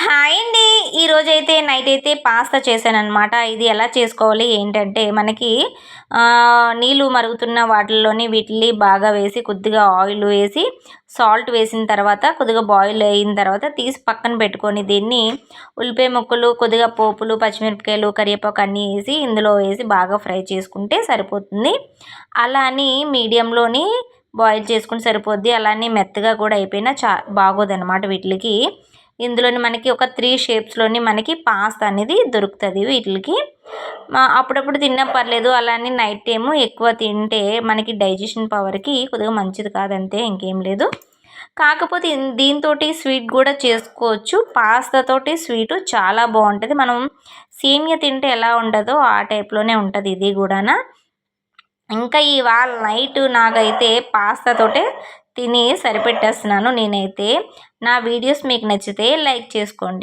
Hi అండి. ఈరోజైతే night అయితే పాస్తా చేశాననమాట. ఇది ఎలా చేసుకోవాలి ఏంటంటే మనకి నీళ్ళు మరుగుతున్న వాటిల్లోని వీటిని బాగా వేసి కొద్దిగా ఆయిల్ వేసి సాల్ట్ వేసిన తర్వాత కొద్దిగా బాయిల్ అయిన తర్వాత తీసి పక్కన పెట్టుకొని దీన్ని ఉల్లిపాయ ముక్కలు కొద్దిగా పోపులు పచ్చిమిరపకాయలు కరివేపాకు అన్నీ వేసి ఇందులో వేసి బాగా ఫ్రై చేసుకుంటే సరిపోతుంది. అలా అని మీడియంలోని బాయిల్ చేసుకుంటే సరిపోద్ది. అలానే మెత్తగా కూడా అయిపోయినా బాగోదన్నమాట వీటికి. ఇందులోని మనకి ఒక 3 షేప్స్‌లోని మనకి పాస్తా అనేది దొరుకుతది వీటిలకి. అప్పుడప్పుడు తిన్నా పర్లేదు. అలా అని నైట్ టైము ఎక్కువ తింటే మనకి డైజెషన్ పవర్‌కి కొద్దిగా మంచిది కాదంతే ఇంకేం లేదు. కాకపోతే దీనితోటి స్వీట్ కూడా చేసుకోవచ్చు. పాస్తా తోటి స్వీటు చాలా బావుంటది. మనం సేమియా తింటే ఎలా ఉంటదో ఆ టైప్‌లోనే ఉంటది ఇది గూడాన. ఇంకా ఇవాళ నైట్ నాకైతే పాస్తాతోటే తిని సరిపెట్టేస్తున్నాను నేనైతే. నా వీడియోస్ మీకు నచ్చితే లైక్ చేసుకోండి.